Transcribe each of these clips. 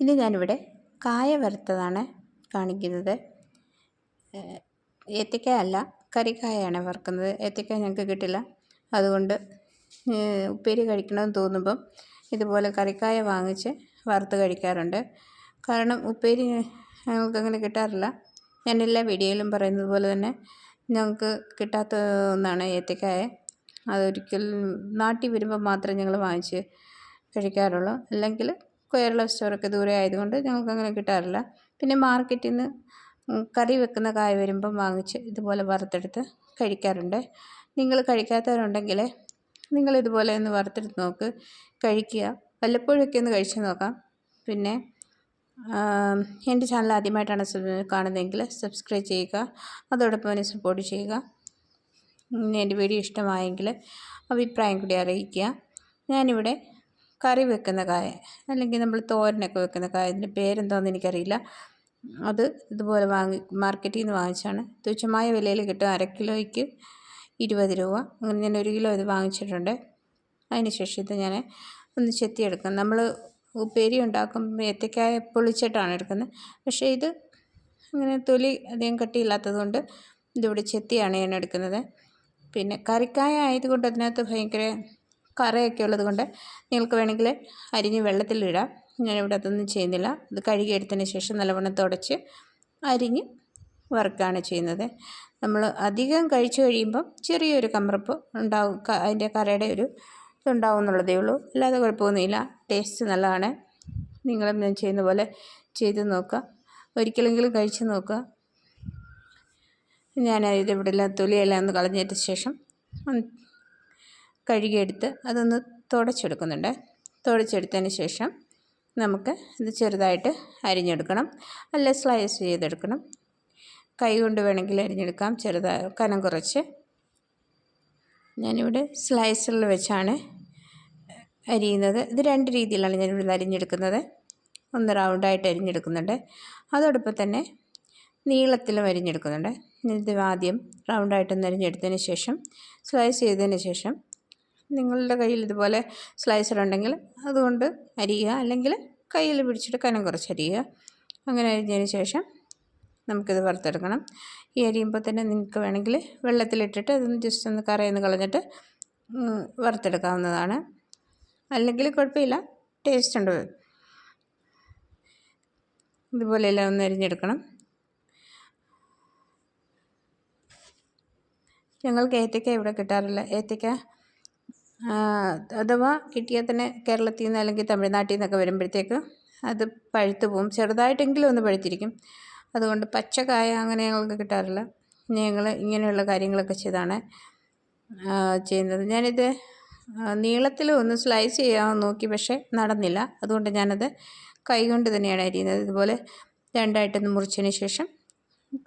ഇനി ഞാനിവിടെ കായ വറുത്തതാണ് കാണിക്കുന്നത്. ഏത്തക്ക അല്ല, കറിക്കായാണ് വറുക്കുന്നത്. ഏത്തക്ക ഞങ്ങൾക്ക് കിട്ടില്ല, അതുകൊണ്ട് ഉപ്പേരി കഴിക്കണമെന്ന് തോന്നുമ്പം ഇതുപോലെ കറിക്കായ വാങ്ങിച്ച് വറുത്ത് കഴിക്കാറുണ്ട്. കാരണം ഉപ്പേരി ഞങ്ങൾക്കങ്ങനെ കിട്ടാറില്ല. ഞാൻ എല്ലാ വീഡിയോയിലും പറയുന്നത് പോലെ തന്നെ ഞങ്ങൾക്ക് കിട്ടാത്ത ഒന്നാണ് ഏത്തക്കായ. അതൊരിക്കലും നാട്ടിൽ വരുമ്പോൾ മാത്രമേ ഞങ്ങൾ വാങ്ങിച്ച് കഴിക്കാറുള്ളൂ. അല്ലെങ്കിൽ കേരള സ്റ്റോറൊക്കെ ദൂരെ ആയതുകൊണ്ട് ഞങ്ങൾക്കങ്ങനെ കിട്ടാറില്ല. പിന്നെ മാർക്കറ്റിൽ നിന്ന് കറി വെക്കുന്ന കായ വരുമ്പം വാങ്ങിച്ച് ഇതുപോലെ വറുത്തെടുത്ത് കഴിക്കാറുണ്ട്. നിങ്ങൾ കഴിക്കാത്തവരുണ്ടെങ്കിൽ നിങ്ങളിതുപോലെ ഒന്ന് വറുത്തെടുത്ത് നോക്ക്, കഴിക്കുക. വല്ലപ്പോഴൊക്കെ ഒന്ന് കഴിച്ച് നോക്കാം. പിന്നെ എൻ്റെ ചാനൽ ആദ്യമായിട്ടാണ് കാണുന്നതെങ്കിൽ സബ്സ്ക്രൈബ് ചെയ്യുക, അതോടൊപ്പം തന്നെ സപ്പോർട്ട് ചെയ്യുക. എൻ്റെ വീഡിയോ ഇഷ്ടമായെങ്കിൽ അഭിപ്രായം കൂടി അറിയിക്കുക. ഞാനിവിടെ കറി വെക്കുന്ന കായ, അല്ലെങ്കിൽ നമ്മൾ തോരനൊക്കെ വെക്കുന്ന കായ, ഇതിൻ്റെ പേരെന്താണെന്ന് എനിക്കറിയില്ല. അത് ഇതുപോലെ മാർക്കറ്റിൽ നിന്ന് വാങ്ങിച്ചാണ്. തുച്ഛമായ വിലയിൽ കിട്ടും. 1/2 കിലോയ്ക്ക് 20 രൂപ. അങ്ങനെ ഞാൻ 1 കിലോ ഇത് വാങ്ങിച്ചിട്ടുണ്ട്. അതിന് ശേഷം ഇത് ഞാൻ ഒന്ന് ചെത്തിയെടുക്കാം. നമ്മൾ ഉപ്പേരി ഉണ്ടാക്കുമ്പോൾ ഏത്തക്കായ പൊളിച്ചിട്ടാണ് എടുക്കുന്നത്. പക്ഷേ ഇത് അങ്ങനെ തൊലി അധികം കട്ടിയില്ലാത്തത് കൊണ്ട് ഇതിവിടെ ചെത്തിയാണ് ഞാൻ എടുക്കുന്നത്. പിന്നെ കറിക്കായ ആയതുകൊണ്ട് അതിനകത്ത് ഭയങ്കര കറയൊക്കെ ഉള്ളത് കൊണ്ട് നിങ്ങൾക്ക് വേണമെങ്കിൽ അരിഞ്ഞ് വെള്ളത്തിലിടാം. ഞാനിവിടെ അതൊന്നും ചെയ്യുന്നില്ല. ഇത് കഴുകിയെടുത്തതിന് ശേഷം നല്ലവണ്ണം തുടച്ച് അരിഞ്ഞ് വറുക്കുകയാണ് ചെയ്യുന്നത്. നമ്മൾ അധികം കഴിച്ചു കഴിയുമ്പം ചെറിയൊരു കമർപ്പ് ഉണ്ടാവും, അതിൻ്റെ കറയുടെ ഒരു ഇതുണ്ടാവും എന്നുള്ളതേ ഉള്ളൂ. അല്ലാതെ കുഴപ്പമൊന്നുമില്ല. ടേസ്റ്റ് നല്ലതാണ്. നിങ്ങളും ഞാൻ ചെയ്യുന്ന പോലെ ചെയ്ത് നോക്കുക, ഒരിക്കലെങ്കിലും കഴിച്ച് നോക്കുക. ഞാൻ ഇതിവിടെ തൊലിയെല്ലാം ഒന്ന് കളഞ്ഞതിന് ശേഷം കഴുകിയെടുത്ത് അതൊന്ന് തുടച്ചെടുക്കുന്നുണ്ട്. തുടച്ചെടുത്തതിന് ശേഷം നമുക്ക് ഇത് ചെറുതായിട്ട് അരിഞ്ഞെടുക്കണം, അല്ല സ്ലൈസ് ചെയ്തെടുക്കണം. കൈ കൊണ്ട് വേണമെങ്കിൽ അരിഞ്ഞെടുക്കാം, ചെറുതായി കനം കുറച്ച്. ഞാനിവിടെ സ്ലൈസറിൽ വെച്ചാണ് അരിയുന്നത്. ഇത് 2 രീതിയിലാണ് ഞാനിവിടെ അരിഞ്ഞെടുക്കുന്നത്. ഒന്ന് റൗണ്ടായിട്ട് അരിഞ്ഞെടുക്കുന്നുണ്ട്, അതോടൊപ്പം തന്നെ നീളത്തിലും അരിഞ്ഞെടുക്കുന്നുണ്ട്. ഇത് ആദ്യം റൗണ്ടായിട്ടൊന്ന് അരിഞ്ഞെടുത്തതിന് ശേഷം സ്ലൈസ് ചെയ്തതിന് ശേഷം നിങ്ങളുടെ കയ്യിൽ ഇതുപോലെ സ്ലൈസർ ഉണ്ടെങ്കിൽ അതുകൊണ്ട് അരിയുക, അല്ലെങ്കിൽ കയ്യിൽ പിടിച്ചിട്ട് കനം കുറച്ച് അരിയുക. അങ്ങനെ അരിഞ്ഞതിന് ശേഷം നമുക്കിത് വറുത്തെടുക്കണം. ഈ അരിയുമ്പോൾ തന്നെ നിങ്ങൾക്ക് വേണമെങ്കിൽ വെള്ളത്തിലിട്ടിട്ട് അതൊന്ന് ജസ്റ്റ് ഒന്ന് കറയൊന്ന് കളഞ്ഞിട്ട് വറുത്തെടുക്കാവുന്നതാണ്. അല്ലെങ്കിൽ കുഴപ്പമില്ല, ടേസ്റ്റ് ഉണ്ട്. ഇതുപോലെ എല്ലാം ഒന്ന് അരിഞ്ഞെടുക്കണം. ഞങ്ങൾക്ക് ഏത്തക്ക ഇവിടെ കിട്ടാറില്ല. ഏത്തക്ക അഥവാ കിട്ടിയാൽ തന്നെ കേരളത്തിൽ നിന്ന് അല്ലെങ്കിൽ തമിഴ്നാട്ടിൽ നിന്നൊക്കെ വരുമ്പോഴത്തേക്ക് അത് പഴുത്ത് പോകും. ചെറുതായിട്ടെങ്കിലും ഒന്ന് പഴുത്തിരിക്കും. അതുകൊണ്ട് പച്ചക്കായ അങ്ങനെ ഞങ്ങൾക്ക് കിട്ടാറില്ല. ഞങ്ങൾ ഇങ്ങനെയുള്ള കാര്യങ്ങളൊക്കെ ചെയ്താണ് ചെയ്യുന്നത്. ഞാനിത് നീളത്തിൽ ഒന്ന് സ്ലൈസ് ചെയ്യാൻ നോക്കി, പക്ഷേ നടന്നില്ല. അതുകൊണ്ട് ഞാനത് കൈ കൊണ്ട് തന്നെയാണ് അരിയുന്നത്. ഇതുപോലെ 2ആയിട്ടൊന്ന് മുറിച്ചതിന് ശേഷം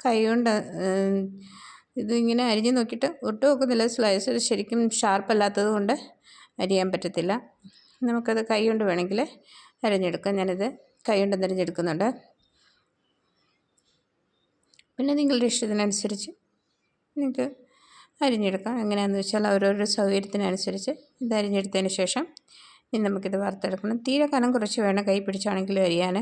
കൈ കൊണ്ട് ഇതിങ്ങനെ അരിഞ്ഞ് നോക്കിയിട്ട് ഒട്ടും ഒക്കുന്നില്ല. സ്ലൈസർ ശരിക്കും ഷാർപ്പല്ലാത്തത് കൊണ്ട് അരിയാൻ പറ്റത്തില്ല. നമുക്കത് കൈ കൊണ്ട് വേണമെങ്കിൽ അരിഞ്ഞെടുക്കാം. ഞാനിത് കൈ കൊണ്ട് അരിഞ്ഞെടുക്കുന്നുണ്ട്. പിന്നെ നിങ്ങളുടെ ഇഷ്ടത്തിനനുസരിച്ച് നിങ്ങൾക്ക് അരിഞ്ഞെടുക്കാം. എങ്ങനെയാണെന്ന് വെച്ചാൽ ഓരോരോ സൗകര്യത്തിനനുസരിച്ച് ഇത് അരിഞ്ഞെടുത്തതിന് ശേഷം ഇനി നമുക്കിത് വറുത്തെടുക്കണം. തീരെ കനം കുറച്ച് വേണം കൈ പിടിച്ചാണെങ്കിലും അരിയാൻ.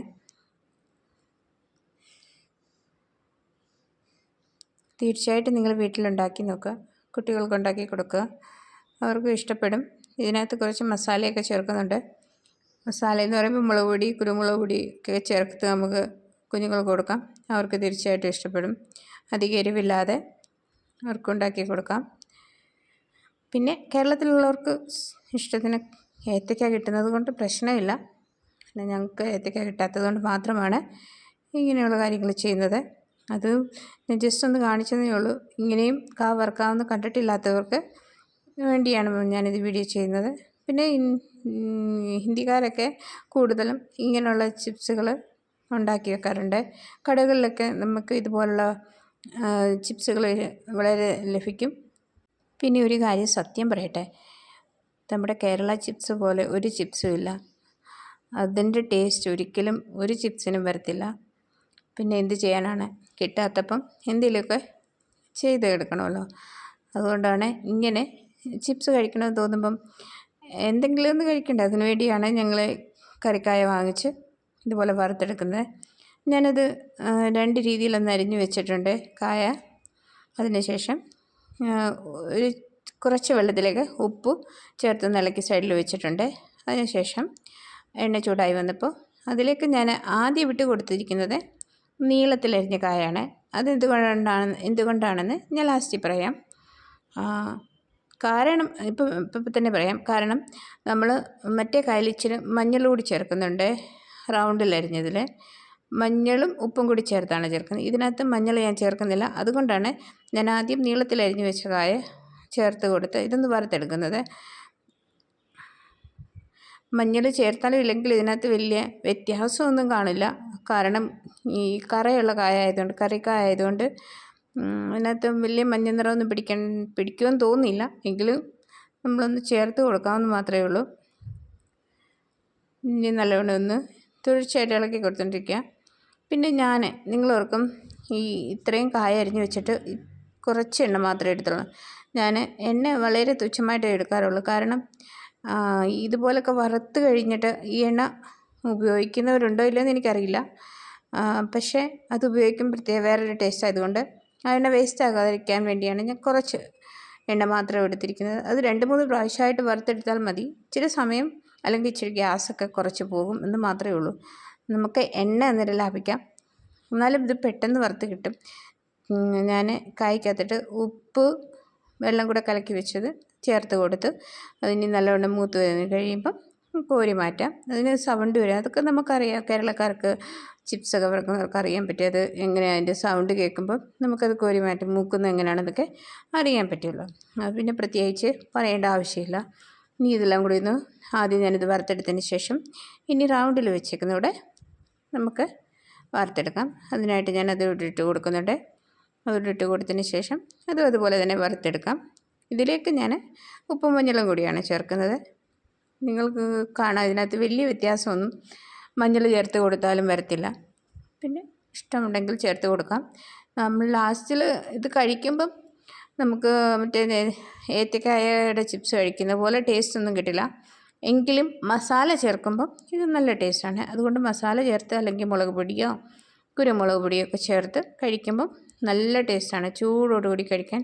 തീർച്ചയായിട്ടും നിങ്ങൾ വീട്ടിലുണ്ടാക്കി നോക്കുക, കുട്ടികൾക്ക് ഉണ്ടാക്കി കൊടുക്കുക, അവർക്കും ഇഷ്ടപ്പെടും. ഇതിനകത്ത് കുറച്ച് മസാലയൊക്കെ ചേർക്കുന്നുണ്ട്. മസാല എന്ന് പറയുമ്പോൾ മുളക് പൊടി, കുരുമുളക് പൊടി ഒക്കെ ചേർത്ത് നമുക്ക് കുഞ്ഞുങ്ങൾക്ക് കൊടുക്കാം. അവർക്ക് തീർച്ചയായിട്ടും ഇഷ്ടപ്പെടും. അധികം എരിവില്ലാതെ അവർക്കുണ്ടാക്കി കൊടുക്കാം. പിന്നെ കേരളത്തിലുള്ളവർക്ക് ഇഷ്ടത്തിന് ഏത്തക്ക കിട്ടുന്നത് കൊണ്ട് പ്രശ്നമില്ല. പിന്നെ ഞങ്ങൾക്ക് ഏത്തക്ക കിട്ടാത്തത് കൊണ്ട് മാത്രമാണ് ഇങ്ങനെയുള്ള കാര്യങ്ങൾ ചെയ്യുന്നത്. അത് ഞാൻ ജസ്റ്റ് ഒന്ന് കാണിച്ചതേ ഉള്ളൂ. ഇങ്ങനെയും വറുക്കാമെന്ന് കണ്ടിട്ടില്ലാത്തവർക്ക് വേണ്ടിയാണ് ഞാനിത് വീഡിയോ ചെയ്യുന്നത്. പിന്നെ ഹിന്ദിക്കാരൊക്കെ കൂടുതലും ഇങ്ങനെയുള്ള ചിപ്സുകൾ ഉണ്ടാക്കി വെക്കാറുണ്ട്. കടകളിലൊക്കെ നമുക്ക് ഇതുപോലുള്ള ചിപ്സുകൾ വളരെ ലഭിക്കും. പിന്നെ ഒരു കാര്യം സത്യം പറയട്ടെ, നമ്മുടെ കേരള ചിപ്സ് പോലെ ഒരു ചിപ്സും ഇല്ല. അതിൻ്റെ ടേസ്റ്റ് ഒരിക്കലും ഒരു ചിപ്സിനും വരത്തില്ല. പിന്നെ എന്ത് ചെയ്യാനാണ്, കിട്ടാത്തപ്പം എന്തെങ്കിലുമൊക്കെ ചെയ്ത് എടുക്കണമല്ലോ. അതുകൊണ്ടാണ് ഇങ്ങനെ ചിപ്സ് കഴിക്കണമെന്ന് തോന്നുമ്പം എന്തെങ്കിലും ഒന്ന് കഴിക്കണ്ടേ, അതിനു വേണ്ടിയാണ് ഞങ്ങൾ കറിക്കായ വാങ്ങിച്ച് ഇതുപോലെ വറുത്തെടുക്കുന്നത്. ഞാനത് 2 രീതിയിലൊന്ന് അരിഞ്ഞു വെച്ചിട്ടുണ്ട് കായ. അതിനുശേഷം ഒരു കുറച്ച് വെള്ളത്തിലേക്ക് ഉപ്പ് ചേർത്ത് ഇളക്കി സൈഡിൽ വെച്ചിട്ടുണ്ട്. അതിനുശേഷം എണ്ണ ചൂടായി വന്നപ്പോൾ അതിലേക്ക് ഞാൻ ആദ്യം ഇട്ട് കൊടുത്തിരിക്കുന്നത് നീളത്തിലരിഞ്ഞ കായാണ്. എന്തുകൊണ്ടാണെന്ന് ഞാൻ ലാസ്റ്റ് പറയാം. കാരണം ഇപ്പം തന്നെ പറയാം. കാരണം നമ്മൾ മറ്റേ കായൽ ഇച്ചിരി മഞ്ഞൾ കൂടി ചേർക്കുന്നുണ്ട്. റൗണ്ടിലരിഞ്ഞതിൽ മഞ്ഞളും ഉപ്പും കൂടി ചേർത്താണ് ചേർക്കുന്നത്. ഇതിനകത്ത് മഞ്ഞൾ ഞാൻ ചേർക്കുന്നില്ല. അതുകൊണ്ടാണ് ഞാൻ ആദ്യം നീളത്തിലരിഞ്ഞ് വെച്ച കായ ചേർത്ത് കൊടുത്ത് ഇതൊന്ന് വറുത്തെടുക്കുന്നത്. മഞ്ഞൾ ചേർത്താലും ഇല്ലെങ്കിൽ ഇതിനകത്ത് വലിയ വ്യത്യാസമൊന്നും കാണില്ല. കാരണം ഈ കറയുള്ള കായ ആയതുകൊണ്ട്, കറിക്കായ ആയതുകൊണ്ട് അതിനകത്ത് വലിയ മഞ്ഞ നിറമൊന്നും പിടിക്കുമെന്ന് തോന്നുന്നില്ല. എങ്കിലും നമ്മളൊന്ന് ചേർത്ത് കൊടുക്കാമെന്ന് മാത്രമേ ഉള്ളൂ. ഇനി നല്ലവണ്ണം ഒന്ന് തുടർച്ചയായിട്ട് ഇളക്കി കൊടുത്തോണ്ടിരിക്കുക. പിന്നെ നിങ്ങളോർക്കും ഈ ഇത്രയും കായ അരിഞ്ഞ് വെച്ചിട്ട് കുറച്ച് എണ്ണ മാത്രമേ എടുത്തുള്ളൂ. ഞാൻ എണ്ണ വളരെ തുച്ഛമായിട്ടേ എടുക്കാറുള്ളൂ. കാരണം ഇതുപോലൊക്കെ വറുത്ത് കഴിഞ്ഞിട്ട് ഈ എണ്ണ ഉപയോഗിക്കുന്നവരുണ്ടോ ഇല്ലയെന്ന് എനിക്കറിയില്ല. പക്ഷേ അത് ഉപയോഗിക്കുമ്പോൾ വേറൊരു ടേസ്റ്റ് ആയതുകൊണ്ട് ആ എണ്ണ വേസ്റ്റ് ആകാതിരിക്കാൻ വേണ്ടിയാണ് ഞാൻ കുറച്ച് എണ്ണ മാത്രം എടുത്തിരിക്കുന്നത്. അത് 2-3 പ്രാവശ്യമായിട്ട് വറുത്തെടുത്താൽ മതി. ഇച്ചിരി സമയം അല്ലെങ്കിൽ ഇച്ചിരി ഗ്യാസൊക്കെ കുറച്ച് പോകും എന്ന് മാത്രമേ ഉള്ളൂ. നമുക്ക് എണ്ണ അന്നേരം ലാഭിക്കാം. എന്നാലും ഇത് പെട്ടെന്ന് വറുത്ത് കിട്ടും. ഞാൻ കായ്ക്കകത്തിട്ട് ഉപ്പ് വെള്ളം കൂടെ കലക്കി വെച്ചത് ചേർത്ത് കൊടുത്ത് അതിന് നല്ലവണ്ണം മൂത്ത് വന്ന് കഴിയുമ്പം കോരി മാറ്റാം. അതിന് സൗണ്ട് വരും. അതൊക്കെ നമുക്കറിയാം. കേരളക്കാർക്ക് ചിപ്സൊക്കെ വറുക്കുന്നവർക്ക് അറിയാൻ പറ്റും. അത് എങ്ങനെയാണ് അതിൻ്റെ സൗണ്ട് കേൾക്കുമ്പം നമുക്കത് കോരി മാറ്റും. മൂക്കുന്നത് എങ്ങനെയാണെന്നൊക്കെ അറിയാൻ പറ്റുമല്ലോ. പിന്നെ പ്രത്യേകിച്ച് പറയേണ്ട ആവശ്യമില്ല. ഇനി ഇതെല്ലാം കൂടി ഒന്ന് ആദ്യം ഞാനിത് വറുത്തെടുത്തതിന് ശേഷം ഇനി റൗണ്ടിൽ വെച്ചേക്കുന്നതോടെ നമുക്ക് വറുത്തെടുക്കാം. അതിനായിട്ട് ഞാനത് ഇട്ട് കൊടുക്കുന്നുണ്ട്. അതിട്ട് കൊടുത്തതിന് ശേഷം അതുപോലെ തന്നെ വറുത്തെടുക്കാം. ഇതിലേക്ക് ഞാൻ ഉപ്പും മഞ്ഞളും കൂടിയാണ് ചേർക്കുന്നത്. നിങ്ങൾക്ക് കാണാം ഇതിനകത്ത് വലിയ വ്യത്യാസമൊന്നും മഞ്ഞൾ ചേർത്ത് കൊടുത്താലും വരത്തില്ല. പിന്നെ ഇഷ്ടമുണ്ടെങ്കിൽ ചേർത്ത് കൊടുക്കാം. നമ്മൾ ലാസ്റ്റിൽ ഇത് കഴിക്കുമ്പം നമുക്ക് മറ്റേ ഏത്തക്കായയുടെ ചിപ്സ് കഴിക്കുന്ന പോലെ ടേസ്റ്റ് ഒന്നും കിട്ടില്ല. എങ്കിലും മസാല ചേർക്കുമ്പം ഇത് നല്ല ടേസ്റ്റാണ്. അതുകൊണ്ട് മസാല ചേർത്ത് അല്ലെങ്കിൽ മുളക് പൊടിയോ കുരുമുളക് പൊടിയോ ഒക്കെ ചേർത്ത് കഴിക്കുമ്പം നല്ല ടേസ്റ്റാണ്. ചൂടോടുകൂടി കഴിക്കാൻ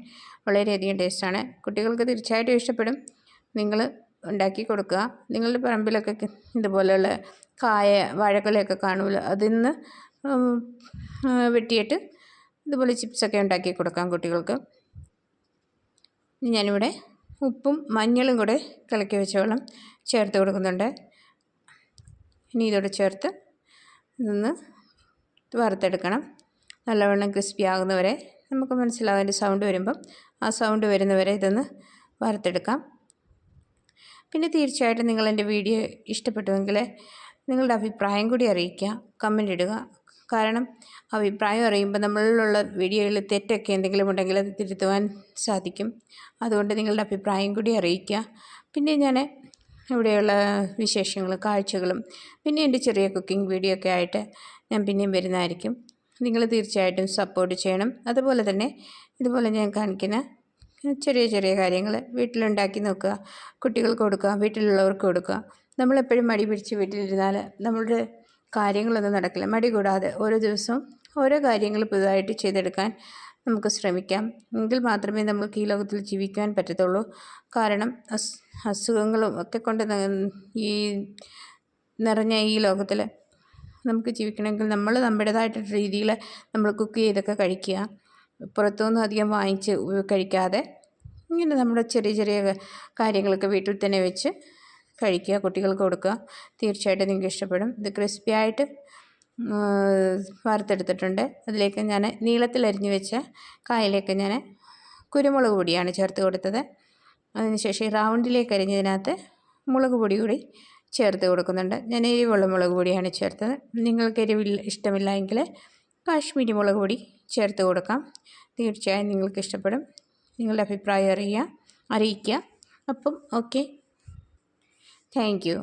വളരെയധികം ടേസ്റ്റാണ്. കുട്ടികൾക്ക് തീർച്ചയായിട്ടും ഇഷ്ടപ്പെടും. നിങ്ങൾ ഉണ്ടാക്കി കൊടുക്കുക. നിങ്ങളുടെ പറമ്പിലൊക്കെ ഇതുപോലെയുള്ള വാഴക്കൊലയൊക്കെ കാണുമല്ലോ, അതിൽ നിന്ന് വെട്ടിയിട്ട് ഇതുപോലെ ചിപ്സൊക്കെ ഉണ്ടാക്കി കൊടുക്കാം കുട്ടികൾക്ക്. ഞാനിവിടെ ഉപ്പും മഞ്ഞളും കൂടെ കലക്കി വെച്ച വെള്ളം ചേർത്ത് കൊടുക്കുന്നുണ്ട്. ഇനി ഇതോടെ ചേർത്ത് ഇതൊന്ന് വറുത്തെടുക്കണം. നല്ലവണ്ണം ക്രിസ്പി ആകുന്നവരെ നമുക്ക് മനസ്സിലാവും. അതിൻ്റെ സൗണ്ട് വരുമ്പം ആ സൗണ്ട് വരുന്നവരെ ഇതൊന്ന് വറുത്തെടുക്കാം. പിന്നെ തീർച്ചയായിട്ടും നിങ്ങളെൻ്റെ വീഡിയോ ഇഷ്ടപ്പെട്ടുവെങ്കിൽ നിങ്ങളുടെ അഭിപ്രായം കൂടി അറിയിക്കുക, കമൻ്റ് ഇടുക. കാരണം അഭിപ്രായം അറിയുമ്പോൾ നമ്മളിലുള്ള വീഡിയോയിൽ തെറ്റൊക്കെ എന്തെങ്കിലും ഉണ്ടെങ്കിൽ അത് തിരുത്തുവാൻ സാധിക്കും. അതുകൊണ്ട് നിങ്ങളുടെ അഭിപ്രായം കൂടി അറിയിക്കുക. പിന്നെ ഞാൻ ഇവിടെയുള്ള വിശേഷങ്ങളും കാഴ്ചകളും പിന്നെ എൻ്റെ ചെറിയ കുക്കിംഗ് വീഡിയോ ഒക്കെ ആയിട്ട് ഞാൻ പിന്നെയും വരുന്നതായിരിക്കും. നിങ്ങൾ തീർച്ചയായിട്ടും സപ്പോർട്ട് ചെയ്യണം. അതുപോലെ തന്നെ ഇതുപോലെ ഞാൻ കാണിക്കുന്ന ചെറിയ ചെറിയ കാര്യങ്ങൾ വീട്ടിലുണ്ടാക്കി നോക്കുക, കുട്ടികൾക്ക് കൊടുക്കുക, വീട്ടിലുള്ളവർക്ക് കൊടുക്കുക. നമ്മളെപ്പോഴും മടി പിടിച്ച് വീട്ടിലിരുന്നാൽ നമ്മളുടെ കാര്യങ്ങളൊന്നും നടക്കില്ല. മടി കൂടാതെ ഓരോ ദിവസവും ഓരോ കാര്യങ്ങൾ പുതുതായിട്ട് ചെയ്തെടുക്കാൻ നമുക്ക് ശ്രമിക്കാം. എങ്കിൽ മാത്രമേ നമുക്ക് ഈ ലോകത്തിൽ ജീവിക്കാൻ പറ്റത്തുള്ളൂ. കാരണം അസുഖങ്ങളും ഒക്കെ കൊണ്ട് ഈ നിറഞ്ഞ ഈ ലോകത്തിൽ നമുക്ക് ജീവിക്കണമെങ്കിൽ നമ്മൾ നമ്മുടേതായിട്ടുള്ള രീതിയിൽ നമ്മൾ കുക്ക് ചെയ്തൊക്കെ കഴിക്കുക. പുറത്തുനിന്നും അധികം വാങ്ങിച്ച് കഴിക്കാതെ ഇങ്ങനെ നമ്മുടെ ചെറിയ ചെറിയ കാര്യങ്ങളൊക്കെ വീട്ടിൽ തന്നെ വെച്ച് കഴിക്കുക, കുട്ടികൾക്ക് കൊടുക്കുക. തീർച്ചയായിട്ടും നിങ്ങൾക്ക് ഇഷ്ടപ്പെടും. ഇത് ക്രിസ്പി ആയിട്ട് വറുത്തെടുത്തിട്ടുണ്ട്. അതിലേക്ക് ഞാൻ നീളത്തിലരിഞ്ഞ് വെച്ച കായലേക്ക് ഞാൻ കുരുമുളക് പൊടിയാണ് ചേർത്ത് കൊടുത്തത്. അതിനുശേഷം ഈ റൗണ്ടിലേക്ക് അരിഞ്ഞതിനകത്ത് മുളക് പൊടി കൂടി ചേർത്ത് കൊടുക്കുന്നുണ്ട്. ഞാൻ എരിവുള്ള മുളക് പൊടിയാണ് ചേർത്തത്. നിങ്ങൾക്ക് ഇഷ്ടമില്ല എങ്കിൽ കാശ്മീരി മുളക് പൊടി ചേർത്ത് കൊടുക്കാം. തീർച്ചയായും നിങ്ങൾക്ക് ഇഷ്ടപ്പെടും. നിങ്ങളുടെ അഭിപ്രായം അറിയിക്കുക. അപ്പം ഓക്കെ, താങ്ക് യു.